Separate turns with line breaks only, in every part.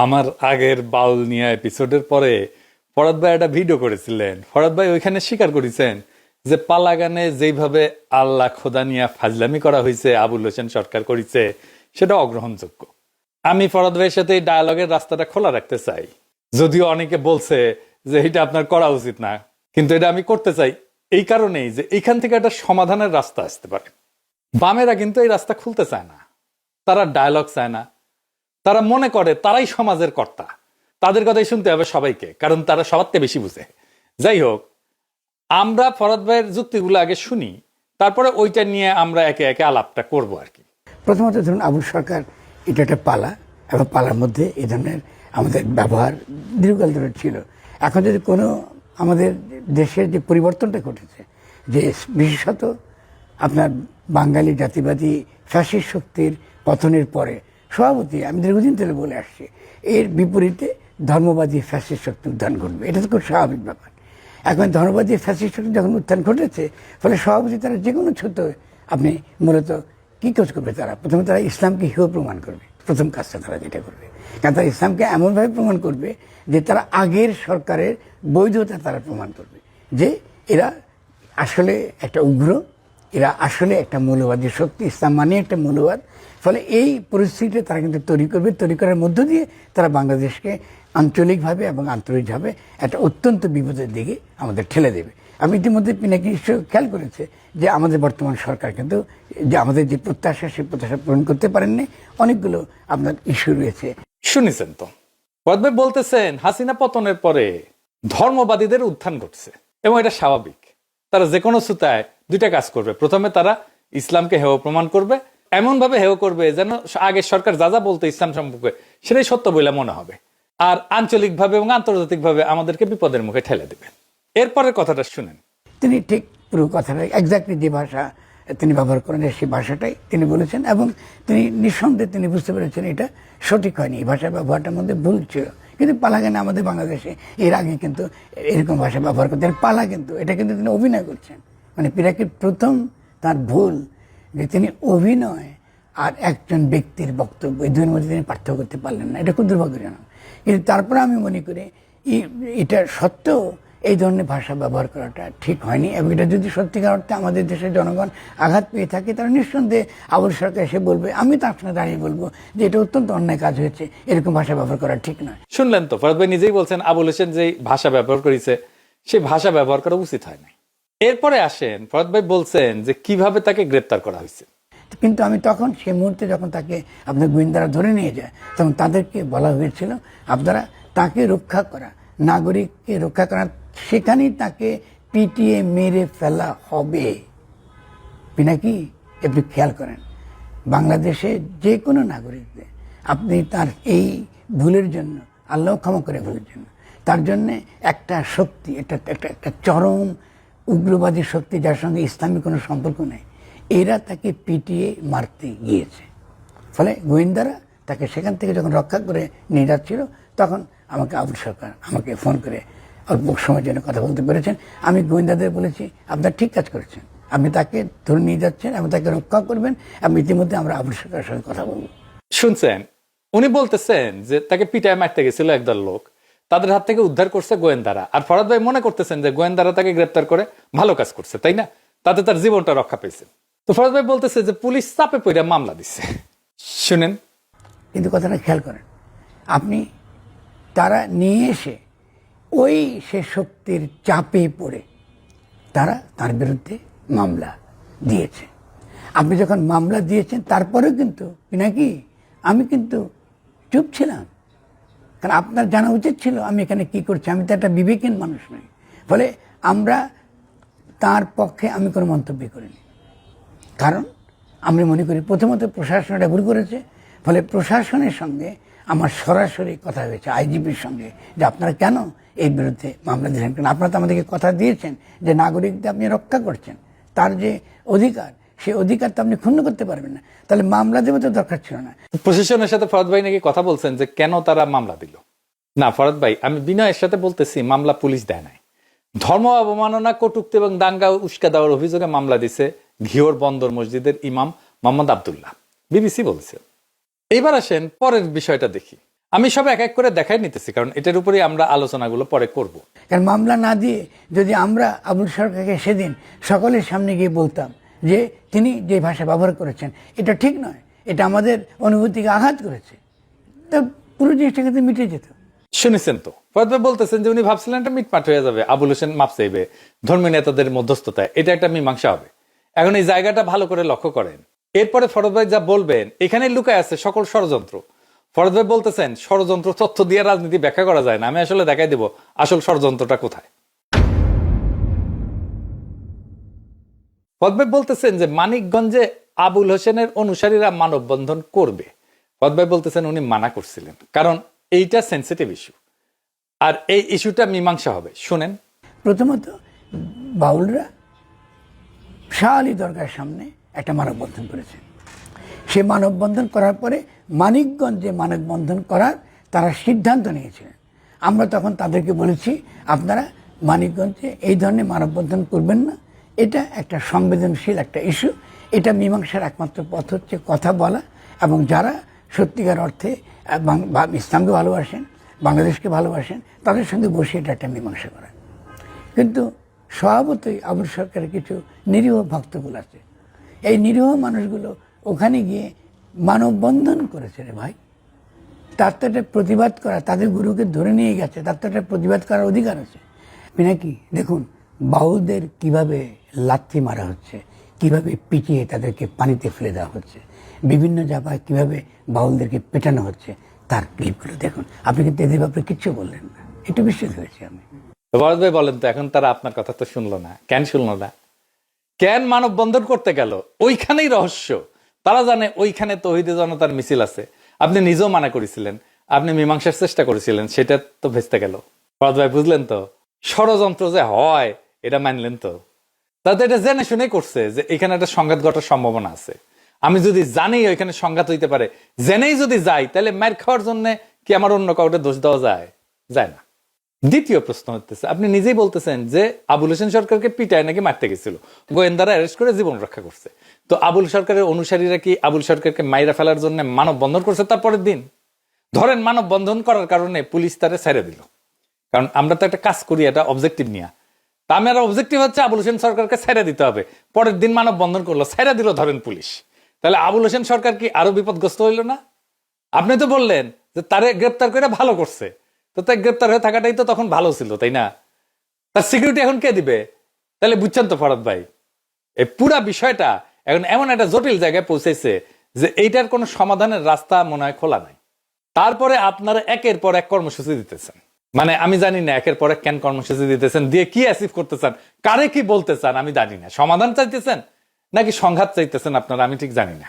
আমার আগের বাউল নিয়া এপিসোডের পরে ফরাদ ভাই একটা ভিডিও করেছিলেন। ফরাদ ভাই ওইখানে স্বীকার করেছেন যে পালাগানে যেইভাবে আল্লাহ খোদা নিয়া ফাজলামি করা হয়েছে, আবুল হোসেন সরকার করেছে, সেটা অগ্রহণযোগ্য। আমি ফরাদ ভাইয়ের সাথে এই ডায়ালগের রাস্তাটা খোলা রাখতে চাই, যদিও অনেকে বলছে যে এটা আপনার করা উচিত না, কিন্তু এটা আমি করতে চাই এই কারণেই যে এইখান থেকে একটা সমাধানের রাস্তা আসতে পারে। বামেরা কিন্তু এই রাস্তা খুলতে চায় না, তারা ডায়ালগ চায় না, তারা মনে করে তারাই সমাজের কর্তা, তাদের কথাই শুনতে হবে সবাইকে, কারণ তারা সবার থেকে বেশি বুঝে। যাই হোক, আমরা ফরাদ ভাইয়ের যুক্তিগুলো আগে শুনি, তারপরে ওইটা নিয়ে আমরা একে একে আলাপটা করব আর কি।
প্রথমত ধরুন আবুল সরকার এটা একটা পালা, এবং পালার মধ্যে এই ধরনের আমাদের ব্যবহার দীর্ঘকাল ধরে ছিল। এখন যদি কোনো আমাদের দেশের যে পরিবর্তনটা ঘটেছে, যে বিশেষত আপনার বাঙালি জাতিবাদী ফ্যাসিস্ট শক্তির পতনের পরে সভাপতি আমি দীর্ঘদিন ধরে বলে আসছি, এর বিপরীতে ধর্মবাদী ফ্যাসিস্ট শক্তি উত্থান ঘটবে, এটা তো খুব স্বাভাবিক ব্যাপার। এখন ধর্মবাদী ফ্যাসিস্ট শক্তি যখন উত্থান ঘটেছে, ফলে সভাপতি তারা যে কোনো ছোট আপনি মূলত কী কাজ করবে, তারা প্রথমে তারা ইসলামকে হিও প্রমাণ করবে। প্রথম কাজটা তারা যেটা করবে, কারণ তারা ইসলামকে এমনভাবে প্রমাণ করবে যে তারা আগের সরকারের বৈধতা তারা প্রমাণ করবে, যে এরা আসলে একটা উগ্র, এরা আসলে একটা মৌলবাদী শক্তি, ইসলাম মানে একটা মৌলবাদ। ফলে এই পরিস্থিতিটা তারা কিন্তু তৈরি করবে, তৈরি করার মধ্য দিয়ে তারা বাংলাদেশকে আঞ্চলিকভাবে এবং আন্তরিকভাবে একটা অত্যন্ত বিপদের দিকে আমাদের ঠেলে দেবে। আমি ইতিমধ্যে পিনাকি নিশ্চয় খেয়াল করেছে যে আমাদের বর্তমান সরকার কিন্তু যে আমাদের যে প্রত্যাশা, সেই প্রত্যাশা পূরণ করতে পারেননি। অনেকগুলো আপনার ইস্যু রয়েছে।
শুনেছেন তো, ফরাদ ভাই বলতেছেন হাসিনা পতনের পরে ধর্মবাদীদের উত্থান ঘটছে এবং এটা স্বাভাবিক। তারা যে কোনো সুতায় দুইটা কাজ করবে, প্রথমে তারা ইসলামকে হেয় প্রমাণ করবে, এমন ভাবে হেয় করবে যেন আগের সরকার যা যা বলতো ইসলাম সম্পর্কে সেটাই সত্য বলে মনে হবে, আর আঞ্চলিকভাবে এবং আন্তর্জাতিকভাবে আমাদেরকে বিপদের মুখে ঠেলে দেবে। এরপরের কথাটা শুনেন।
তিনি ঠিক পুরো কথাটা এক্স্যাক্টলি যে ভাষা তিনি ব্যবহার করেন সেই ভাষাটাই তিনি বলেছেন, এবং তিনি নিঃসন্দেহে তিনি বুঝতে পেরেছেন এটা সঠিক হয়নি, এই ভাষা ব্যবহারটার মধ্যে ভুল ছিল। কিন্তু পালাগানে আমাদের বাংলাদেশে এর আগে কিন্তু এরকম ভাষা ব্যবহার করতেন পালা, কিন্তু এটা কিন্তু তিনি অভিনয় করছেন। মানে পিনাকির প্রথম তার ভুল যে তিনি অভিনয় আর একজন ব্যক্তির বক্তব্য এই দুইয়ের মধ্যে তিনি পার্থক্য করতে পারলেন না, এটা খুব দুর্ভাগ্যজনক। কিন্তু তারপরে আমি মনে করি এটা সত্ত্বেও এই ধরনের ভাষা ব্যবহার করাটা ঠিক হয়নি, এবং এটা যদি সত্যিকার অর্থে আমাদের দেশের জনগণ আঘাত পেয়ে থাকে, তারা নিঃসন্দেহে আবুল সরকার এসে বলবে, আমি তার সঙ্গে দাঁড়িয়ে বলবো যে এটা অত্যন্ত অন্যায় কাজ হয়েছে, এরকম ভাষা ব্যবহার করা ঠিক নয়।
শুনলেন তো, ফরাদ ভাই নিজেই বলছেন আবুল হোসেন যে ভাষা ব্যবহার করেছে সেই ভাষা ব্যবহার করা উচিত হয় না। এরপরে আসেন, ফরাদ ভাই বলছেন যে কিভাবে তাকে গ্রেপ্তার করা হয়েছে।
কিন্তু আমি তখন সেই মুহূর্তে যখন তাকে আপনার গোয়েন্দারা ধরে নিয়ে যায়, তখন তাদেরকে বলা হয়েছিল আপনারা তাকে রক্ষা করা, নাগরিককে রক্ষা করা, সেখানেই তাকে পিটিয়ে মেরে ফেলা হবে। পিনাকি আপনি খেয়াল করেন, বাংলাদেশে যে কোনো নাগরিকদের আপনি তার এই ভুলের জন্য, আল্লাহ ক্ষমা করে ভুলের জন্য, তার জন্য একটা শক্তি, একটা চরম উগ্রবাদী শক্তি যার সঙ্গে ইসলামী কোনো সম্পর্ক নেই, এরা তাকে পিটিয়ে মারতে গিয়েছে। ফলে গোয়েন্দারা তাকে সেখান থেকে যখন রক্ষা করে নিয়ে যাচ্ছিল, তখন আমাকে আবুল সরকার আমাকে ফোন করে অল্প সময়ের জন্য কথা বলতে পেরেছেন। আমি গোয়েন্দাদের বলেছি আপনারা ঠিক কাজ করেছেন, আপনি তাকে ধরে নিয়ে যাচ্ছেন এবং তাকে রক্ষা করবেন, এবং ইতিমধ্যে আমরা আবুল সরকারের সঙ্গে কথা বলবো।
শুনছেন, উনি বলতেছেন যে তাকে পিটায় মারতে গেছিল একদল লোক, তাদের হাত থেকে উদ্ধার করছে গোয়েন্দারা, আর ফরাদ ভাই মনে করতেছেন যে গোয়েন্দারা তাকে গ্রেপ্তার করে ভালো কাজ করছে, তাই না? তাতে তার জীবনটা রক্ষা পেয়েছে। তো ফরাদ ভাই বলতেছে যে পুলিশ চাপে পড়ে মামলা দিচ্ছে। শুনেন,
কিন্তু কথাটা খেয়াল করেন আপনি, তারা নিয়ে এসে ওই সে শক্তির চাপে পড়ে তারা তার বিরুদ্ধে মামলা দিয়েছে। আপনি যখন মামলা দিয়েছেন তারপরেও কিন্তু নাকি আমি কিন্তু চুপ ছিলাম, কারণ আপনার জানা উচিত ছিল আমি এখানে কি করছি, আমি তো একটা বিবেকহীন মানুষ নই। ফলে আমরা তার পক্ষে আমি কোনো মন্তব্য করিনি, কারণ আমি মনে করি প্রথমত প্রশাসন এটা ভুল করেছে। ফলে প্রশাসনের সঙ্গে আমার সরাসরি কথা হয়েছে, আইজিপির সঙ্গে, যে আপনারা কেন এই বিরুদ্ধে মামলা দিয়েছেন, কারণ আপনারা তো আমাদেরকে কথা দিয়েছেন যে নাগরিকদের আপনি রক্ষা করছেন, তার যে অধিকার সেই অধিকার তো আপনি ক্ষুণ্ণ করতে পারবেন না, তাহলে মামলা দেওয়া তো দরকার ছিল না।
প্রশাসনের সাথে ফরাদ ভাই নাকি কথা বলছেন যে কেন তারা মামলা দিল। না ফরাদ ভাই, আমি বিনয়ের সাথে বলতেছি মামলা পুলিশ দেয় নাই। ধর্ম অবমাননা, কটূক্তি এবং দাঙ্গা উস্কা দেওয়ার অভিযোগে মামলা দিছে ঘিওর বন্দর মসজিদের ইমাম মোহাম্মদ আব্দুল্লাহ, বিবিসি বলছে। এবার আসেন পরের বিষয়টা দেখি। আমি সব এক এক করে দেখাই নিতেছি, কারণ এটার উপরেই আমরা আলোচনাগুলো পরে করব।
কারণ মামলা না দিয়ে যদি আমরা আবুল সরকারকে সেদিন সকলের সামনে গিয়ে বলতাম যে তিনি যে ভাষা ব্যবহার করেছেন এটা ঠিক নয়, এটা আমাদের অনুভূতিকে আঘাত করেছে, তা পুরো জিনিসটা কিন্তু মিটে যেত।
শুনেছেন তো, ফরাদ ভাই বলতেছেন যে উনি ভাবছিলেন এটা মিটমাট হয়ে যাবে, আবুল হোসেন মাপ চাইবে, ধর্মীয় নেতাদের মধ্যস্থতায় এটা একটা মীমাংসা হবে। এখন এই জায়গাটা ভালো করে লক্ষ্য করেন। এরপরে ফরাদ ভাই যা বলবেন এখানে লুকায় আছে সকল ষড়যন্ত্র। ফরাদ ভাই বলতেছেন ষড়যন্ত্র তথ্য দিয়ে রাজনীতি ব্যাখ্যা করা যায় না, আমি আসলে দেখাই দেব আসল ষড়যন্ত্রটা কোথায়। ফরাদ ভাই বলতেছেন যে মানিকগঞ্জে আবুল হোসেনের অনুসারীরা মানববন্ধন করবে। ফরাদ ভাই বলতেছেন উনি মানা করছিলেন, কারণ এইটা সেন্সিটিভ ইস্যু, আর এই ইস্যুটা মীমাংসা হবে। শুনেন।
প্রথমত বাউলরা শাহ আলী দরগার সামনে একটা মানববন্ধন করেছে। সে মানববন্ধন করার পরে মানিকগঞ্জে মানববন্ধন করার তারা সিদ্ধান্ত নিয়েছিলেন। আমরা তখন তাদেরকে বলেছি আপনারা মানিকগঞ্জে এই ধরনের মানববন্ধন করবেন না, এটা একটা সংবেদনশীল একটা ইস্যু, এটা মীমাংসার একমাত্র পথ হচ্ছে কথা বলা, এবং যারা সত্যিকার অর্থে ইসলামকে ভালোবাসেন, বাংলাদেশকে ভালোবাসেন, তাদের সঙ্গে বসে এটা একটা মীমাংসা করা। কিন্তু স্বভাবতই আবুল সরকারের কিছু নিরীহ ভক্তগুলো আছে, এই নিরীহ মানুষগুলো ওখানে গিয়ে মানববন্ধন করেছে রে ভাই, তার তো একটা প্রতিবাদ করা, তাদের গুরুকে ধরে নিয়ে গেছে, তার তো একটা প্রতিবাদ করার অধিকার আছে নাকি? দেখুন বাউলদের কিভাবে লাথি মারা হচ্ছে, কিভাবে পিটিয়ে তাদেরকে পানিতে ফেলে দেওয়া হচ্ছে, বিভিন্ন জায়গায় কিভাবে বাউলদেরকে পেটানো হচ্ছে, তার ক্লিপগুলো দেখুন। আপনি কিন্তু এদের ব্যাপারে কিচ্ছু বললেন না, একটু বিস্মিত হয়েছি আমি।
ভরত ভাই বলেন তো, এখন তারা আপনার কথা তো শুনলো না, কেন শুনলো না? কেন মানববন্ধন করতে গেল? ওইখানেই রহস্য। তারা জানে ওইখানে তৌহিদে জনতার মিছিল আছে, আপনি নিজেও মানা করেছিলেন, আপনি মীমাংসার চেষ্টা করেছিলেন, সেটা তো ভেস্তে গেল। ভরত ভাই বুঝলেন তো, ষড়যন্ত্র যে হয় এটা মানলেন তো। তাতে এটা জেনে শুনে করছে যে এখানে একটা সংঘাত ঘটার সম্ভাবনা আছে। আমি যদি জানি ওইখানে সংঘাত হইতে পারে, জেনেই যদি যাই, তাহলে মার খাওয়ার জন্য কি আমার অন্য কাউকে দোষ দেওয়া যায়? যায় না। দ্বিতীয় প্রশ্ন হচ্ছে, আপনি নিজেই বলতেছেন যে আবুল হোসেন সরকারকে পিটায় নাকি মারতে গেছিল, গোয়েন্দারা অ্যারেস্ট করে জীবন রক্ষা করছে। তো আবুল সরকারের অনুসারীরা কি আবুল সরকারকে মাইরা ফেলার জন্য মানববন্ধন করছে? তারপরের দিন ধরেন মানববন্ধন করার কারণে পুলিশ তারে ছেড়ে দিল, কারণ আমরা তো একটা কাজ করি, এটা অবজেক্টিভ নিয়ে। তা আমার অবজেক্টিভ হচ্ছে আবুল হোসেন সরকারকে ছেড়ে দিতে হবে। পরের দিন মানববন্ধন করলো, ছেড়ে দিল ধরেন পুলিশ, তাহলে আবুল হোসেন সরকার কি আরো বিপদগ্রস্ত হইল না? আপনি তো বললেন যে তারে গ্রেপ্তার করে ভালো করছে, তো তাই গ্রেপ্তার হয়ে থাকাটাই তো তখন ভালো ছিল, তাই না? তার সিকিউরিটি এখন কে দিবে? তাহলে বুঝছেন তো ফরাদ ভাই, এই পুরা বিষয়টা এখন এমন একটা জটিল জায়গায় পৌঁছেছে যে এইটার কোনো সমাধানের রাস্তা মনে হয় খোলা নাই। তারপরে আপনারা একের পর এক কর্মসূচি দিতেছেন, মানে আমি জানি না একের পর এক কেন কর্মসূচি দিতেছেন, দিয়ে কি অ্যাচিভ করতে চান, কারে কি বলতে চান আমি জানি না। সমাধান চাইতেছেন নাকি সংঘাত চাইতেছেন আপনারা, আমি ঠিক জানি না।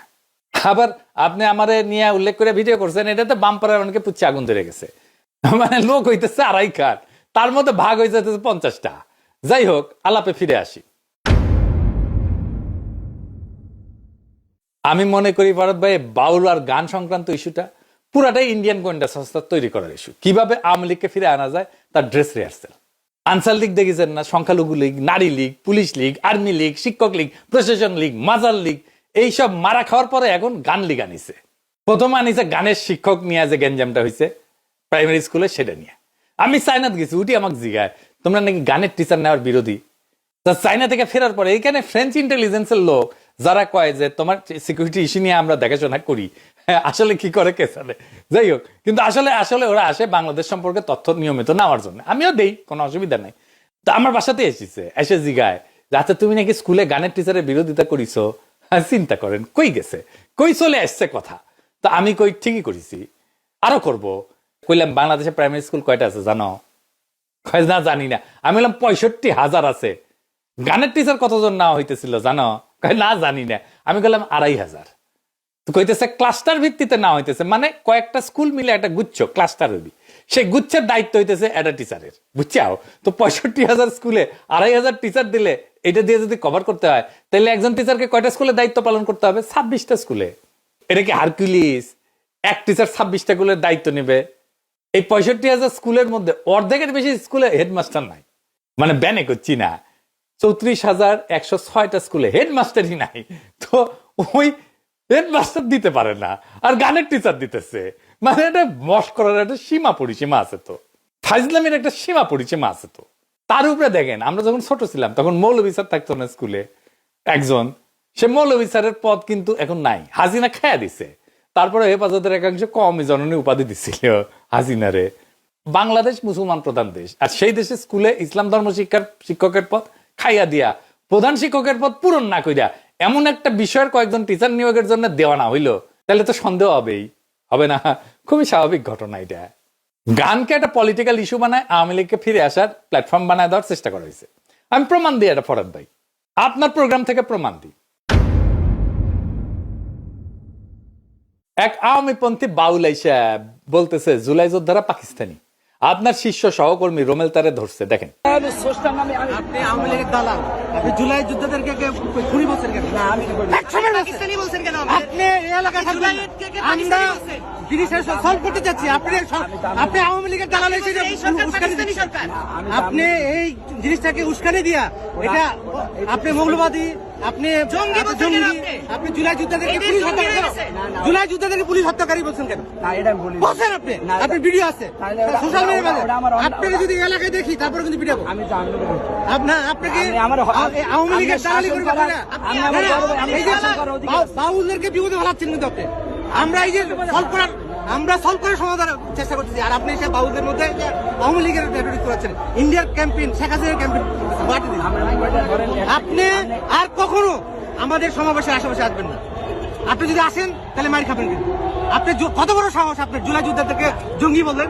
আবার আপনি আমারে নিয়ে উল্লেখ করে ভিডিও করছেন, এটাতে বাম্পারের অনেকে পুচ্ছে আগুন ধরে গেছে, মানে লোক হইতেছে 2.5 কাঠ, তার মধ্যে ভাগ হয়ে যেতেছে 50টা। যাই হোক, আলাপে ফিরে আসি। আমি মনে করি ভারত ভাই, বাউল আর গান সংক্রান্ত ইস্যুটা পুরাটাই ইন্ডিয়ান গোয়েন্দা সংস্থা তৈরি করার ইস্যু। কিভাবে আওয়ামী লীগকে ফিরে আনা যায় তার ড্রেস রিহার্সেল। আনসার লীগ দেখেছেন না, সংখ্যালঘু লীগ, নারী লীগ, পুলিশ লীগ, আর্মি লীগ, শিক্ষক লীগ, প্রশাসন লীগ, মাজার লীগ, এইসব মারা খাওয়ার পরে এখন গান লীগ আনিছে। প্রথম আনিছে গানের শিক্ষক নিয়ে, যে গেঞ্জামটা হয়েছে প্রাইমারি স্কুলে, সেটা নিয়ে। আমি চায়নাত গেছি, উঠি আমাকে জিগায় তোমরা নাকি গানের টিচার নেওয়ার বিরোধী। চায়না থেকে ফেরার পরে এইখানে ফ্রেঞ্চ ইন্টেলিজেন্সের লোক যারা কয় যে তোমার সিকিউরিটি ইস্যু নিয়ে আমরা দেখাশোনা করি, আসলে কি করে কে জানে। যাই হোক, কিন্তু আসলে আসলে ওরা আসে বাংলাদেশ সম্পর্কে তথ্য নিয়মিত নেওয়ার জন্য, আমিও দেই, কোনো অসুবিধা নাই। তো আমার বাসাতে এসেছে, এসে জিগায় যাতে তুমি নাকি স্কুলে গানের টিচারের বিরোধিতা করিছো। চিন্তা করেন কই গেছে, কই চলে আসছে কথা। তো আমি কই ঠিকই করেছি, আরো করব। কইলাম বাংলাদেশে প্রাইমারি স্কুল কয়টা আছে জানো? না জানি না। আমি বললাম 65,000 আছে। গানের টিচার কতজন নেওয়া হইতেছিল জানো? না জানি না। আমি বললাম 2,500। তো কইতেছে ক্লাস্টার ভিত্তিতে নেওয়া হইতেছে, মানে কয়েকটা স্কুল মিলে একটা গুচ্ছ ক্লাস্টার হইবি, সেই গুচ্ছের দায়িত্ব হইতেছে একটা টিচারের, বুঝছাও? তো 65,000 স্কুলে 2,500 টিচার দিলে এটা দিয়ে যদি কভার করতে হয়, তাহলে একজন টিচারকে কয়টা স্কুলে দায়িত্ব পালন করতে হবে? 26টা স্কুলে। এটা কি হারকিউলিস? এক টিচার 26টা স্কুলের দায়িত্ব নেবে? এই 65,000 স্কুলের মধ্যে অর্ধেকের বেশি স্কুলে হেডমাস্টার নাই, মানে ব্যানে করছি না, 34,106টা স্কুলে হেডমাস্টারই নাই। তো ওই হেডমাস্টার দিতে পারে না, আর গানের টিচার দিতেছে। মানে একটা মস্করার একটা সীমা পরিসীমা আছে তো, ফাইজলামের একটা সীমা পরিসীমা আছে তো। তার উপরে দেখেন, আমরা যখন ছোট ছিলাম তখন মৌলভী স্যার থাকতো না স্কুলে একজন, সে মৌলভী স্যারের পদ কিন্তু এখন নাই, হাসিনা খায়া দিছে। তারপরে হেফাজতের একাংশ কওমি জননী উপাধি দিছিল হাসিনারে। বাংলাদেশ মুসলমান প্রধান দেশ, আর সেই দেশে স্কুলে ইসলাম ধর্ম শিক্ষকের পদ খাইয়া দিয়া, প্রধান শিক্ষকের পদ পূরণ না কইরা এমন একটা বিষয়ের কয়েকজন টিচার নিয়োগের জন্য দেওয়া না হইলো, তাহলে তো সন্দেহ হবেই, হবে না? খুবই স্বাভাবিক ঘটনা এটা। গানকে একটা পলিটিক্যাল ইস্যু বানায় আওয়ামী লীগকে ফিরে আসার প্ল্যাটফর্ম বানায় দেওয়ার চেষ্টা করা হয়েছে। আমি প্রমাণ দিই এটা ফরাদ ভাই, আপনার প্রোগ্রাম থেকে প্রমাণ দিই। এক আওয়ামীপন্থী বাউল আইসা বলতেছে জুলাই যোদ্ধারা পাকিস্তানি, আপনার শিষ্য সহকর্মী রোমেল তারে ধরছে। দেখেন,
আপনি আওয়ামী লীগের দালাল, আপনি জুলাই যোদ্ধাদেরকে খুনি বলছেন কেন? না, আমি পাকিস্তানি বলছেন কেন? আপনি এই এলাকা থাকবেন, আমরা জিনিসের সলভ করতে যাচ্ছি, আপনি আওয়ামী লীগের দালাল হিসেবে উস্কানি দিচ্ছেন। আপনি এই জিনিসটাকে উস্কানি দিয়া এটা আপনি মৌলবাদী, আপনি জঙ্গি, আপনি জুলাই যোদ্ধাদেরকে পুলিশ হত্যাকারী বলছেন কেন? বলছেন আপনি, আপনি ভিডিও আছে সোশ্যাল মিডিয়াতে, আপনাকে যদি এলাকায় দেখি তারপরে কিন্তু ভিডিও আমি আপনাকে আওয়ামী লীগের দালালি করে বাউলদেরকে বিপদে ফেলাচ্ছেন কিন্তু আপনি। আমরা এই যে সলভ করার সমাধান চেষ্টা করতেছি, আর আপনি সে বাউলদের মধ্যে আওয়ামী লীগের রেটোরিক করাচ্ছেন, ইন্ডিয়ার ক্যাম্পেইন, শেখ হাসিনার ক্যাম্পেইন। আপনি আর কখনো আমাদের সমাবেশের আশেপাশে আসবেন না। আপনি যদি আসেন তাহলে মার খাবেন। কিন্তু আপনি কত বড় সাহস আপনার জুলাই যোদ্ধাদেরকে জঙ্গি বললেন?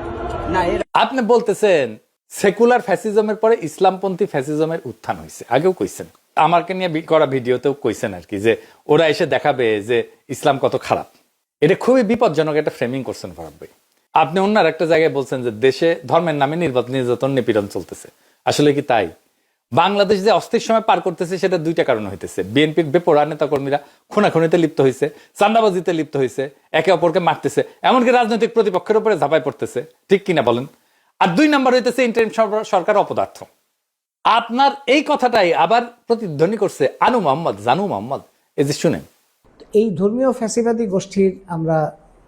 না,
আপনি বলতেছেন সেকুলার ফ্যাসিজমের পরে ইসলামপন্থী ফ্যাসিজমের উত্থান হয়েছে, আগেও কইছেন, আমাকে নিয়ে করা ভিডিওতেও কইছেন আর কি, যে ওরা এসে দেখাবে যে ইসলাম কত খারাপ। এটা খুবই বিপজ্জনক একটা ফ্রেমিং করছেন ফরাদ ভাই। আপনি অন্য একটা জায়গায় বলছেন যে দেশে ধর্মের নামে নির্যাতন নিপীড়ন চলতেছে। আসলে কি তাই? বাংলাদেশ যে অস্থির সময় পার করতেছে সেটা দুইটা কারণে হইতেছে। বিএনপির বেপরোয়া নেতা কর্মীরা খুনাখুনিতে লিপ্ত হয়েছে, চাঁদাবাজিতে লিপ্ত হয়েছে, একে অপরকে মারতেছে, এমনকি রাজনৈতিক প্রতিপক্ষের উপরে ঝাঁপাই পড়তেছে, ঠিক কিনা বলেন? আর দুই নম্বর হইতেছে ইন্টারিম সরকার অপদার্থ। আপনার এই কথাটাই আবার প্রতিধ্বনি করছে আনু মোহাম্মদ, জানু মোহাম্মদ। এই যে শুনেন,
এই ধর্মীয় ফ্যাসিবাদী গোষ্ঠীর আমরা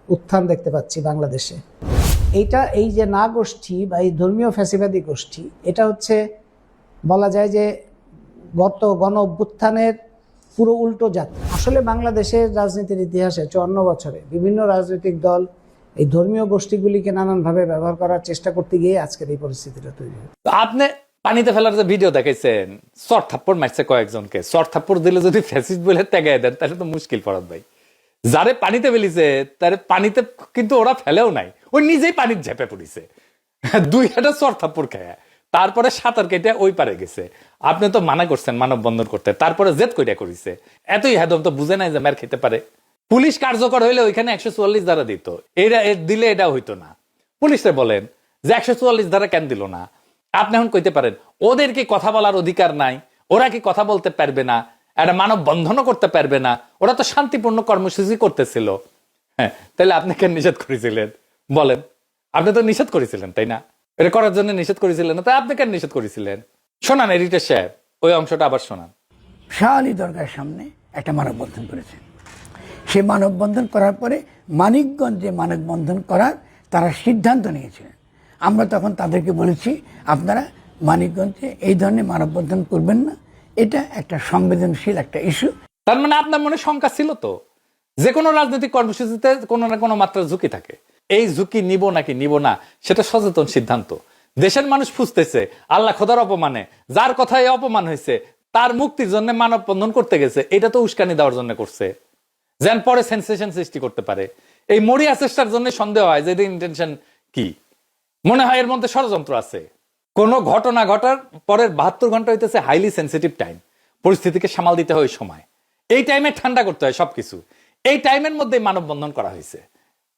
উত্থান দেখতে পাচ্ছি বাংলাদেশে। এই যে না গোষ্ঠী বা এই ধর্মীয় ফ্যাসিবাদী গোষ্ঠী, এটা হচ্ছে বলা যায় যে গত গণ অভ্যুত্থানের পুরো উল্টো যাত্রা। আসলে বাংলাদেশের রাজনীতির ইতিহাসে 54 বছরে বিভিন্ন রাজনৈতিক দল এই ধর্মীয় গোষ্ঠীগুলিকে নানানভাবে ব্যবহার করার চেষ্টা করতে গিয়ে আজকের এই পরিস্থিতিটা তৈরি হয়।
আপনি পানিতে ফেলার যে ভিডিও দেখাইছেন, চর থাপ্পড় মারছে কয়েকজনকে, চর থাপ্পড় দিলে যদি ফ্যাসিস্ট বলে ত্যাগায় দেন তাহলে তো মুশকিল ফরাদ ভাই। যারে পানিতে ফেলিছে তারে পানিতে কিন্তু ওরা ফেলেও নাই, ওই নিজেই পানির ঝেপে পড়িছে, 2 হাজার চর থাপ্পড় খায়, তারপরে সাঁতার কেটে ওই পারে গেছে। আপনি তো মানা করছেন মানববন্ধন করতে, তারপরে জেদ কইটা করিছে। এতই হেদম তো বুঝে নাই যে মার খেতে পারে। পুলিশ কার্যকর হইলে ওইখানে 144 ধারা দিত, দিলে এটা হইতো না। পুলিশে বলেন যে 144 ধারা কেন দিল না? আপনি এখন কইতে পারেন ওদের কি কথা বলার অধিকার নাই, ওরা কি কথা বলতে পারবে না, একটা মানববন্ধনও করতে পারবে না, ওরা তো শান্তিপূর্ণ কর্মসূচি করতেছিল। হ্যাঁ, তাহলে আপনি কেন নিষেধ করেছিলেন বলেন? আপনি তো নিষেধ করেছিলেন, তাই না? এটা করার জন্য নিষেধ করেছিলেন না, তাই আপনি কেন নিষেধ করেছিলেন? শোনান এডিটর সাহেব, ওই অংশটা আবার শোনান।
শাহ আলী দরগার সামনে একটা মানববন্ধন করেছেন। সে মানববন্ধন করার পরে মানিকগঞ্জে মানববন্ধন করার তারা সিদ্ধান্ত নিয়েছিলেন। আমরা তখন তাদেরকে বলেছি আপনারা মানিকগঞ্জে এই ধরনের মানববন্ধন করবেন না, এটা একটা সংবেদনশীল একটা ইস্যু।
তার মানে আপনার মনে শঙ্কা ছিল তো যে কোনো রাজনৈতিক কর্মসূচিতে কোনো না কোনো মাত্রার ঝুঁকি থাকে। এই ঝুঁকি নিব নাকি নিব না সেটা সচেতন সিদ্ধান্ত। দেশের মানুষ ফুসতেছে আল্লাহ খোদার অপমানে, যার কথায় অপমান হয়েছে তার মুক্তির জন্য মানববন্ধন করতে গেছে, এটা তো উস্কানি দেওয়ার জন্য করছে, যেন পরে সেন্সেশন সৃষ্টি করতে পারে। এই মরিয়া চেষ্টার জন্য সন্দেহ হয় যে ইন্টেনশন কি, মনে হয় এর মধ্যে ষড়যন্ত্র আছে। কোন ঘটনা ঘটার পরের 72 ঘন্টা হইতেছে হাইলি সেন্সিটিভ টাইম, পরিস্থিতিকে সামাল দিতে হয় ওই সময়, এই টাইমে ঠান্ডা করতে হয় সবকিছু। এই টাইমের মধ্যে মানববন্ধন করা হয়েছে,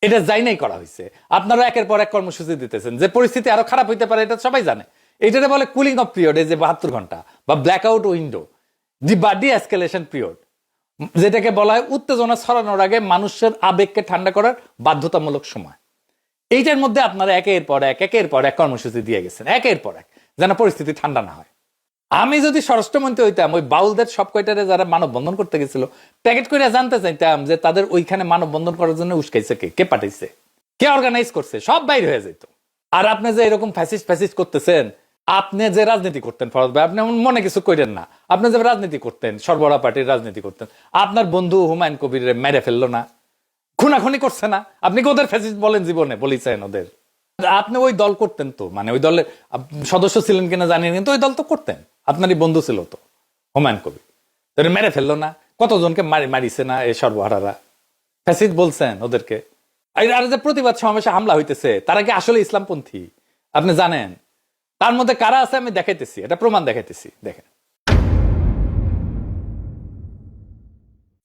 এটা যাই নাই করা হয়েছে। আপনারা একের পর এক কর্মসূচি দিতেছেন, যে পরিস্থিতি আরো খারাপ হইতে পারে এটা সবাই জানে। এটাকে বলে কুলিং অফ পিরিয়ড, এই যে 72 ঘন্টা বা black out window, D escalation period, যেটাকে বলা হয় উত্তেজনা ছড়ানোর আগে মানুষের আবেগকে ঠান্ডা করার বাধ্যতামূলক সময়। এইটার মধ্যে আপনারা একের পর এক কর্মসূচি দিয়ে গেছেন, একের পর এক, যেন পরিস্থিতি ঠান্ডা না হয়। আমি যদি স্বরাষ্ট্রমন্ত্রী হইতাম, ওই বাউলদের সব কয়টারে যারা মানববন্ধন করতে গেছিল প্যাকেট করে জানতে চাইতাম যে তাদের ওইখানে মানববন্ধন করার জন্য উস্কাইছে কে, কে পাঠাইছে, কে অর্গানাইজ করছে? সব বাইর হয়ে যেত। আর আপনি যে এরকম ফ্যাসিস্ট করতেছেন, আপনি যে রাজনীতি করতেন ফরহাদ ভাই, আপনি মনে কিছু করেন না, আপনি যে রাজনীতি করতেন, সর্বরা পার্টির রাজনীতি করতেন, আপনার বন্ধু হুমায়ুন কবির মেরে ফেললো না, খুনাখুনি করছে না? আপনি কি ওদের ফ্যাসিস্ট বলেন? জীবনে বলেছেন ওদের? আপনি ওই দল করতেন তো, মানে ওই দলের সদস্য ছিলেন কিনা জানি না, কিন্তু ওই দল তো করতেন, আপনারই বন্ধু ছিল তো হুমায়ুন কবির। মেরে ফেললো না? কতজনকে মারিছে না এই সর্বহারারা? ফ্যাসিস্ট বলছেন ওদেরকে? আর যে প্রতিবাদ সমাবেশে হামলা হইতেছে, তারা কি আসলে ইসলামপন্থী আপনি জানেন? তার মধ্যে কারা আছে আমি দেখাইতেছি, এটা প্রমাণ দেখাইতেছি, দেখেন।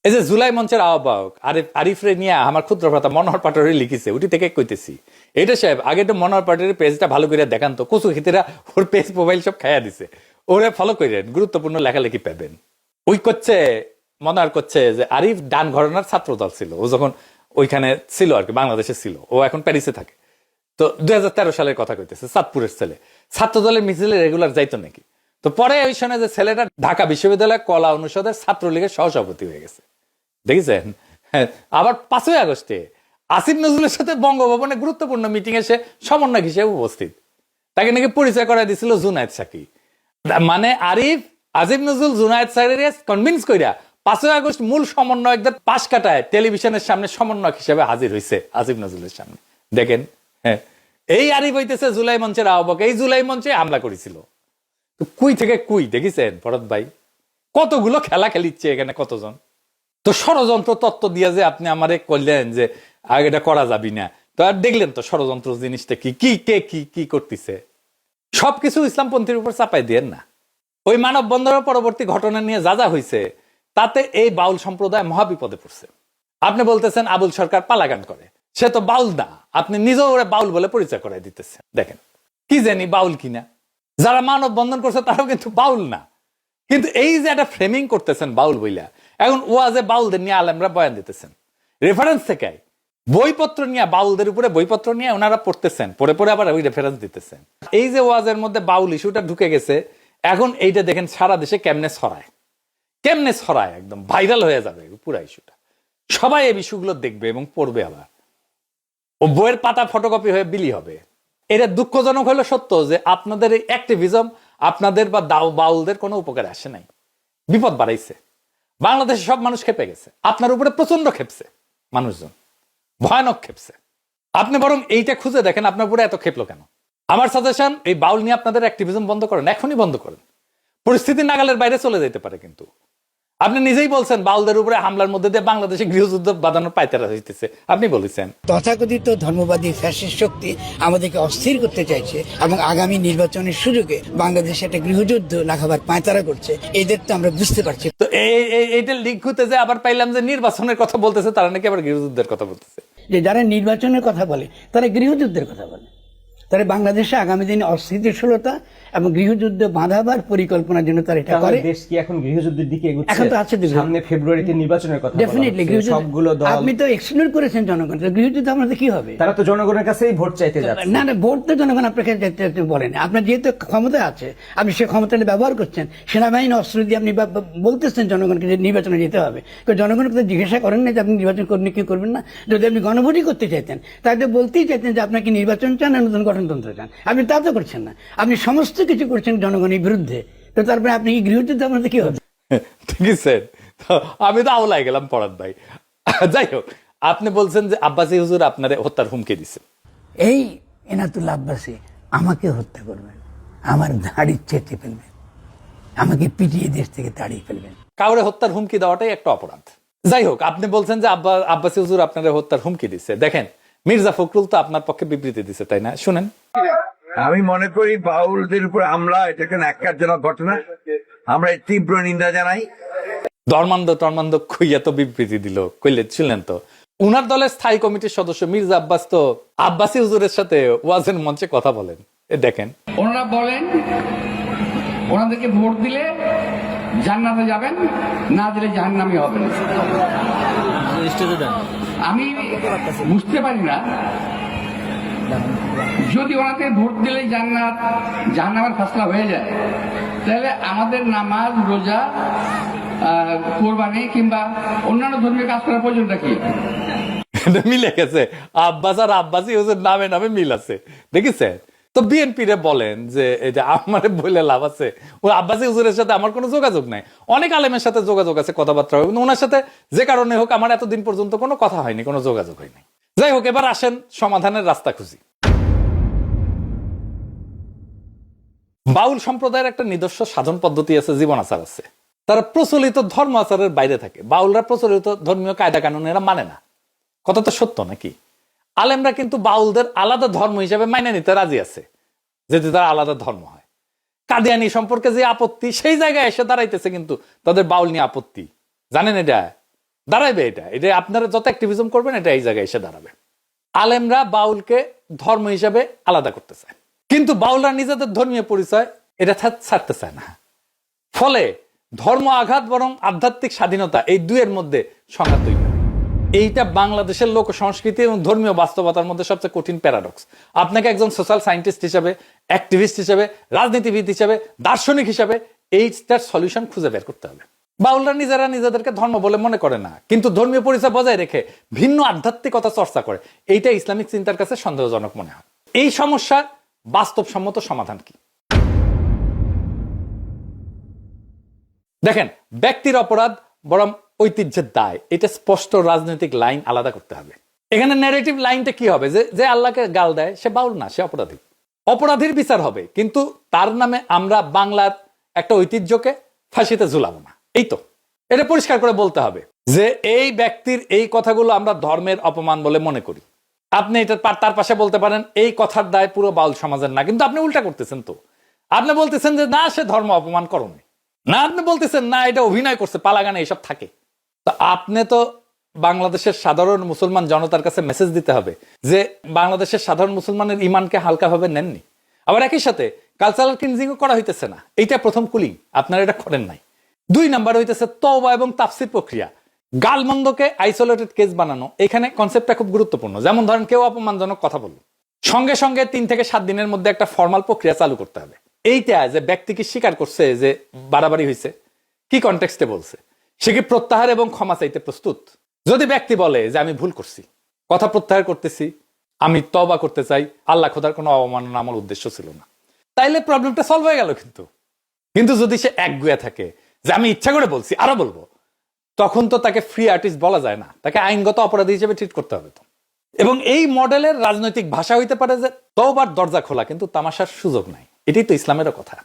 এই যে জুলাই মঞ্চের আহ্বায়ক আরিফরে নিয়ে আমার ক্ষুদ্র ভ্রাতা মনোহর পাটোয়ারি লিখেছে, ওটি থেকে কইতেছি, এটা সাহেব আগে তো মনোহর পাটোয়ারির পেজটা ভালো করে দেখান তো, কচু খেতেরা ওর পেজ মোবাইল সব খাইয়া দিছে, ওরে ফলো করেন, গুরুত্বপূর্ণ লেখালেখি পাবেন। ওই করছে, মনোহর করছে যে আরিফ ডান ঘরানার ছাত্রদল ছিল, ও যখন ওইখানে ছিল আর কি, বাংলাদেশে ছিল, ও এখন প্যারিসে থাকে। তো 2013 সালের কথা কইতেছে, চাঁদপুরের ছেলে, ছাত্রদলের মিছিলে রেগুলার যাইতো নাকি। তো পরে ওই সময় যে ছেলেটা ঢাকা বিশ্ববিদ্যালয় কলা অনুষদের ছাত্রলীগের সহসভাপতি হয়ে গেছে, দেখেছেন? হ্যাঁ, আবার 5ই আগস্টে আসিফ নজরুলের সাথে বঙ্গভবনে গুরুত্বপূর্ণ মিটিং এ সে সমন্বয়ক হিসেবে উপস্থিত, তাকে নাকি পরিচয় করাই দিছিল জুনায়েদ সাকি। মানে আরিফ আসিফ নজরুল জুনায়েদ সাকিকে কনভিন্স কইরা 5ই আগস্ট মূল সমন্বয়কদের পাশ কাটায় টেলিভিশনের সামনে সমন্বয়ক হিসেবে হাজির হয়েছে আসিফ নজরুলের সামনে। দেখেন, হ্যাঁ, এই আরিফ হইতেছে জুলাই মঞ্চের আহ্বায়ক, এই জুলাই মঞ্চে হামলা করেছিল। তো কুই থেকে কুই, দেখেছেন ফরহাদ ভাই? কতগুলো খেলা খেলিচ্ছে এখানে, কতজন। তো ষড়যন্ত্র তত্ত্ব দিয়ে যে আপনি আমারে করলেন যে এটা করা যাবি না, তো আর দেখলেন তো ষড়যন্ত্র জিনিসটা কি, কি কে কি কি করতেছে, সবকিছু ইসলামপন্থীর উপর চাপাই দিয়েন না। ওই মানববন্ধনের পরবর্তী ঘটনা নিয়ে যা যা হয়েছে, তাতে এই বাউল সম্প্রদায় মহাবিপদে পড়ছে। আপনি বলতেছেন আবুল সরকার পালাগান করে, সে তো বাউল না, আপনি নিজেও ওরা বাউল বলে পরিচয় করাই দিতেছেন। দেখেন কি জানি বাউল কিনা, যারা মানববন্ধন করছে তারাও কিন্তু বাউল না, কিন্তু এই যে একটা ফ্রেমিং করতেছেন বাউল বইলা, এখন ওয়াজে বাউলদের নিয়ে আলেমরা বয়ান দিতেছেন, রেফারেন্স থেকে বইপত্র নিয়ে, বাউলদের উপরে বইপত্র নিয়ে ওনারা পড়তেছেন, পড়ে পড়ে আবার ওই রেফারেন্স দিতেছেন। এই যে ওয়াজের মধ্যে বাউল ইস্যুটা ঢুকে গেছে, এখন এইটা দেখেন সারা দেশে কেমনে ছড়ায়, একদম ভাইরাল হয়ে যাবে পুরা ইস্যুটা, সবাই এই ইস্যুগুলো দেখবে এবং পড়বে, আবার ও বইয়ের পাতা ফটোকপি হয়ে বিলি হবে। এটা দুঃখজনক হলো সত্য যে আপনাদের এই অ্যাক্টিভিজম আপনাদের বা বাউলদের কোনো উপকারে আসে নাই, বিপদ বাড়াইছে। বাংলাদেশে সব মানুষ খেপে গেছে, আপনার উপরে প্রচন্ড খেপছে মানুষজন, ভয়ানক খেপছে। আপনি বরং এইটা খুঁজে দেখেন আপনার উপরে এত খেপলো কেন। আমার সাজেশন, এই বাউল নিয়ে আপনাদের অ্যাক্টিভিজম বন্ধ করেন, এখনই বন্ধ করেন। পরিস্থিতি নাগালের বাইরে চলে যেতে পারে। কিন্তু আপনি নিজেই বলছেন বাউলদের উপরে হামলার মধ্যে দিয়ে বাংলাদেশে গৃহযুদ্ধ বাঁধানোর পায়তারা হইতেছে, আপনি বলেছেন।
তথাকথিত ধর্মবাদী ফ্যাসিস্ট শক্তি আমাদেরকে অস্থির করতে চাইছে এবং আগামী নির্বাচনের সুযোগে বাংলাদেশে একটা গৃহযুদ্ধ লাগাবার পায়তারা করছে, এদের তো আমরা বুঝতে পারছি।
তো এইটা লিঙ্ক হতে যে আবার পাইলাম যে নির্বাচনের কথা বলতেছে, তারা নাকি আবার গৃহযুদ্ধের কথা বলতেছে।
যে যারা নির্বাচনের কথা বলে তারা গৃহযুদ্ধের কথা বলে, তারা বাংলাদেশে আগামী দিনে অস্থিতিশীলতা এবং গৃহযুদ্ধ বাঁধাবার পরিকল্পনার জন্য তারা এটা করে।
দেশ কি এখন গৃহযুদ্ধের দিকে এগোচ্ছে?
এখন তো আছে,
সামনে ফেব্রুয়ারিতে নির্বাচনের কথা
ডেফিনেটলি গৃহযুদ্ধ।
সবগুলো দল,
আপনি তো এক্সপ্লোর করেছেন জনগণ, গৃহযুদ্ধ আমাদের কি হবে?
তারা তো জনগণের কাছেই ভোট চাইতে যাচ্ছে।
না, ভোট তো জনগণ আপনাকে বলেন, আপনার যেহেতু ক্ষমতা আছে, আপনি সে ক্ষমতাটা ব্যবহার করছেন, সেনাবাহিনী অস্ত্র দিয়ে আপনি বলতেছেন জনগণকে যে নির্বাচনে যেতে হবে। জনগণকে তো জিজ্ঞাসা করেন না যে আপনি নির্বাচন করবেন কি করবেন না। যদি আপনি গণভোটই করতে চাইতেন, তাহলে বলতেই চাইতেন যে আপনাকে নির্বাচন চান না নতুন গঠনতন্ত্র চান। আপনি তা তো করছেন না, আপনি সমস্ত কিছু করছেন জনগণের বিরুদ্ধে। তো তারপরে আপনি কি গৃহযুদ্ধ আমাদের কি হবে?
ঠিক আছে, আমি তো আওলাই গেলাম ফরহাদ ভাই। যাই হোক, আপনি বলছেন যে আব্বাসী হুজুর আপনার হত্যার হুমকি দিছে।
এই এনাতুল্লাহ আব্বাসী আমাকে হত্যা করবেন, আমার দাড়ি চেটে ফেলবেন, আমাকে পিটিয়ে দেশ থেকে তাড়িয়ে ফেলবেন।
কাউরে হত্যার হুমকি দেওয়াটাই একটা অপরাধ। যাই হোক, আপনি বলছেন যে আব্বাসী হুজুর আপনার হত্যার হুমকি দিছে। দেখেন, মির্জা ফখরুল তো আপনার পক্ষে বিবৃতি দিছে, তাই না? শুনেন।
আমি মনে করি বাউলদের উপর হামলা এটা একটা ন্যাক্কারজনক ঘটনা, আমরা এর তীব্র নিন্দা জানাই।
ধর্মান্ধ খুইয়া তো বিবৃতি দিল, কইলে ছিলেন তো উনার দলের স্থায়ী কমিটির সদস্য মির্জা আব্বাস তো আব্বাসী হুজুরের সাথে ওয়াজের মঞ্চে কথা বলেন। দেখেন,
ওনারা বলেন ওনাদেরকে ভোট দিলে জান্নাতে যাবেন, না দিলে জাহান্নামী হবেন। আমি বুঝতে পারি না, যদি ওনাকে ভোট দিলে জাহান্নামের ফাসলা হয়ে যায়, তাহলে আমাদের নামাজ, রোজা, কোরবানি কিংবা অন্যান্য ধর্মীয় কাজ করার প্রয়োজনটা কি?
এটা মিলে গেছে, আব্বাস আর আব্বাসী হুজুর নামে নামে মিল আছে, দেখেছেন? তো বিএনপি রে বলেন যে এটা আমারে বলে লাভ আছে, ওই আব্বাসী হুজুরের সাথে আমার কোনো যোগাযোগ নাই। অনেক আলেমের সাথে যোগাযোগ আছে, কথাবার্তা হয়, কিন্তু ওনার সাথে যে কারণে হোক আমার এতদিন পর্যন্ত কোনো কথা হয়নি, কোনো যোগাযোগ হয়নি। যাই হোক, এবার আসেন সমাধানের রাস্তা খুঁজি। বাউল সম্প্রদায়ের একটা নিজস্ব সাধন পদ্ধতি আছে, জীবন আচার আছে। তারা প্রচলিত ধর্ম আচারের বাইরে থাকে। বাউলরা প্রচলিত ধর্মীয় কায়দা কানুন এরা মানে না। কথা তো সত্য নাকি? আলেমরা কিন্তু বাউলদের আলাদা ধর্ম হিসেবে মাইনে নিতে রাজি আছে, যদি তার আলাদা ধর্ম হয়। কাদিয়ানি সম্পর্কে যে আপত্তি, সেই জায়গায় এসে দাঁড়াইতেছে কিন্তু তাদের বাউল নিয়ে আপত্তি। জানেন এটা দাঁড়াইবে, এটা আপনারা যত অ্যাক্টিভিজম করবেন এটা এই জায়গায় এসে দাঁড়াবে। আলেমরা বাউলকে ধর্ম হিসেবে আলাদা করতে চায়, কিন্তু বাউলরা নিজেদের ধর্মীয় পরিচয় এটা ছাড়তে চায় না। ফলে ধর্ম আঘাত বরং আধ্যাত্মিক স্বাধীনতা, এই দুয়ের মধ্যে সংঘাত তৈরি হয়। এইটা বাংলাদেশের লোক সংস্কৃতি এবং ধর্মীয় বাস্তবতার মধ্যে সবচেয়ে কঠিন প্যারাডক্স। আপনাকে একজন সোশ্যাল সায়েন্টিস্ট হিসেবে, অ্যাক্টিভিস্ট হিসেবে, রাজনীতিবিদ হিসেবে, দার্শনিক হিসেবে এইটার সলিউশন খুঁজে বের করতে হবে। বাউলরা নিজেরা নিজেদেরকে ধর্ম বলে মনে করে না, কিন্তু ধর্মীয় পরিচয় বজায় রেখে ভিন্ন আধ্যাত্মিকতা চর্চা করে। এইটা ইসলামিক চিন্তার কাছে সন্দেহজনক মনে হয়। এই সমস্যার বাস্তবসম্মত সমাধান কি? দেখেন, ব্যক্তির অপরাধ বরং ঐতিহ্যের দায়, এটা স্পষ্ট রাজনৈতিক লাইন আলাদা করতে হবে। এখানে ন্যারেটিভ লাইনটা কি হবে? যে আল্লাহকে গাল দেয় সে বাউল না, সে অপরাধী। অপরাধীর বিচার হবে, কিন্তু তার নামে আমরা বাংলার একটা ঐতিহ্যকে ফাঁসিতে ঝুলাবো না। এই তো, এটা পরিষ্কার করে বলতে হবে যে এই ব্যক্তির এই কথাগুলো আমরা ধর্মের অপমান বলে মনে করি। আপনি এটা তার পাশে বলতে পারেন এই কথার দায় পুরো বাউল সমাজের না, কিন্তু আপনি উল্টা করতেছেন। তো আপনি বলতেছেন যে না, সে ধর্ম অপমান করনি, না আপনি বলতেছেন না এটা অভিনয় করছে, পালাগানে এইসব থাকে। তো আপনি তো বাংলাদেশের সাধারণ মুসলমান জনতার কাছে মেসেজ দিতে হবে যে বাংলাদেশের সাধারণ মুসলমানের ইমানকে হালকাভাবে নেননি। আবার একই সাথে কালচারাল ক্লিনজিংও করা হইতেছে না, এইটা প্রথম কুলিং, আপনারা এটা করেন নাই। 2 নাম্বার হইতেছে তওবা এবং তাফসীর প্রক্রিয়া। গালমন্দকে আইসোলেটেড কেস বানানো, এখানে কনসেপ্টটা খুব গুরুত্বপূর্ণ। যেমন ধরেন কেউ অপমানজনক কথা বলল, সঙ্গে সঙ্গে 3 থেকে 7 দিনের মধ্যে একটা ফর্মাল প্রক্রিয়া চালু করতে হবে। এইটা যে ব্যক্তি কি স্বীকার করছে যে বাড়াবাড়ি হয়েছে, কি কনটেক্সটে বলছে, সে কি প্রত্যাহার এবং ক্ষমা চাইতে প্রস্তুত। যদি ব্যক্তি বলে যে আমি ভুল করছি, কথা প্রত্যাহার করতেছি, আমি তওবা করতে চাই, আল্লাহ খোদার কোনো অবমাননা আমার উদ্দেশ্য ছিল না, তাইলে প্রবলেমটা সলভ হয়ে গেল। কিন্তু যদি সে একগুয়া থাকে যে আমি ইচ্ছা করে বলছি, আরো বলবো, তখন তো তাকে ফ্রি আর্টিস্ট বলা যায় না, তাকে আইনগত অপরাধী হিসেবে ট্রিট করতে হবে। তো এবং এই মডেলের রাজনৈতিক ভাষা হইতে পারে যে তওবার দরজা খোলা, কিন্তু তামাশার সুযোগ নাই। এটাই তো ইসলামেরও কথা।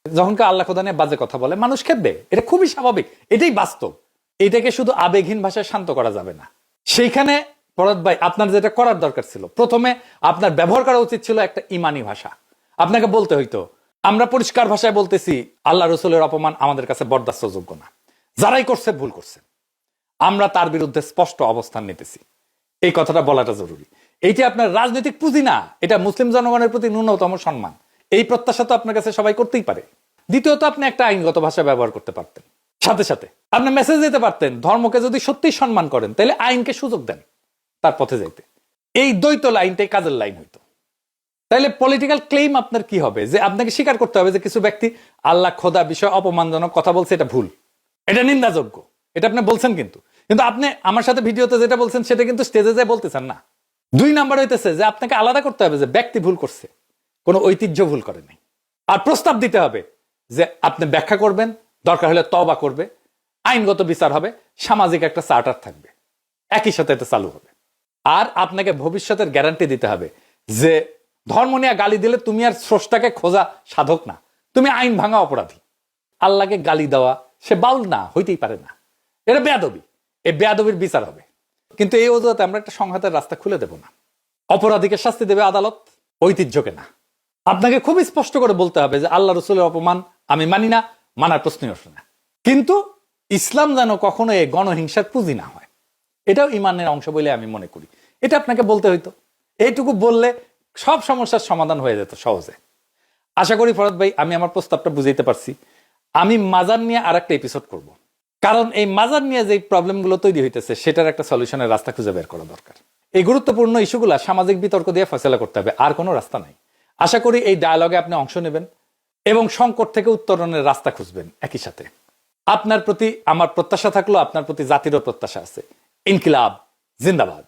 যখন কেউ আল্লাহ খোদা নিয়ে বাজে কথা বলে, মানুষ খেপবে, এটা খুবই স্বাভাবিক, এটাই বাস্তব। এটাকে শুধু আবেগহীন ভাষায় শান্ত করা যাবে না। সেইখানে ফরহাদ ভাই, আপনার যেটা করার দরকার ছিল, প্রথমে আপনার ব্যবহার করা উচিত ছিল একটা ইমানি ভাষা। আপনাকে বলতে হইতো আমরা পরিষ্কার ভাষায় বলতেছি আল্লাহ রসুলের অপমান আমাদের কাছে বরদাস্তযোগ্য না, যারাই করছে ভুল করছে, আমরা তার বিরুদ্ধে স্পষ্ট অবস্থান নিতেছি। এই কথাটা বলাটা জরুরি। এইটা আপনার রাজনৈতিক পুঁজি না, এটা মুসলিম জনগণের প্রতি ন্যূনতম সম্মান। এই প্রত্যাশা তো আপনার কাছে সবাই করতেই পারে। দ্বিতীয়ত, আপনি একটা আইনগত ভাষা ব্যবহার করতে পারতেন, সাথে সাথে আপনি মেসেজ দিতে পারতেন ধর্মকে যদি সত্যিই সম্মান করেন তাহলে আইনকে সুযোগ দেন তার পথে যাইতে। এই দ্বৈত লাইনটাই কাজের লাইন হইতো। তাইলে পলিটিক্যাল ক্লেম আপনার কি হবে? যে আপনাকে স্বীকার করতে হবে যে কিছু ব্যক্তি আল্লাহ খোদা বিষয়ে অপমানজনক কথা বলছে, এটা ভুল, এটা নিন্দাযোগ্য, এটা আপনি বলছেন। কিন্তু আপনি আমার সাথে ভিডিওতে যেটা বলছেন সেটা কিন্তু স্টেজে যায় বলতেছেন না। 2 নাম্বার হইতেছে যে আপনাকে আলাদা করতে হবে যে ব্যক্তি ভুল করছে, কোনো ঐতিহ্য ভুল করে নাই। আর প্রস্তাব দিতে হবে যে আপনি ব্যাখ্যা করবেন, দরকার হলে তওবা করবে, আইনগত বিচার হবে, সামাজিক একটা চার্টার থাকবে, একই সাথে এটা চালু হবে। আর আপনাকে ভবিষ্যতের গ্যারান্টি দিতে হবে যে ধর্ম নিয়ে গালি দিলে তুমি আর স্রষ্টাকে খোঁজা সাধক না, তুমি আইন ভাঙা অপরাধী। আল্লাহকে গালি দেওয়া সে বাউল না, হইতেই পারে না, এটা বেয়াদবি। এই বেয়াদবির বিচার হবে। কিন্তু এই অজুহাতে আমরা একটা সংঘাতের রাস্তা খুলে দেব না। অপরাধীকে শাস্তি দেবে আদালত, ঐতিহ্যকে না। আপনাকে খুবই স্পষ্ট করে বলতে হবে যে আল্লাহ রসুলের অপমান আমি মানি না, মানার প্রশ্নই আসে না। কিন্তু ইসলাম যেন কখনো এই গণহিংসার পুঁজি না হয়, এটাও ইমানের অংশ বলে আমি মনে করি। এটা আপনাকে বলতে হইতো। এইটুকু বললে সব সমস্যার সমাধান হয়ে যেত সহজে। আশা করি ফরহাদ ভাই আমি আমার প্রস্তাবটা বুঝাইতে পারছি। আমি মাজার নিয়ে আরেকটা এপিসোড করব, কারণ এই মাজার নিয়ে যে প্রবলেমগুলো তৈরি হইতেছে সেটার একটা সলিউশনের রাস্তা খুঁজে বের করা দরকার। এই গুরুত্বপূর্ণ ইস্যুগুলা সামাজিক বিতর্ক দিয়ে ফয়সালা করতে হবে, আর কোনো রাস্তা নাই। আশা করি এই ডায়ালগে আপনি অংশ নেবেন এবং সংকট থেকে উত্তরণের রাস্তা খুঁজবেন। একই সাথে আপনার প্রতি আমার প্রত্যাশা থাকলো, আপনার প্রতি জাতিরও প্রত্যাশা আছে। ইনকিলাব জিন্দাবাদ।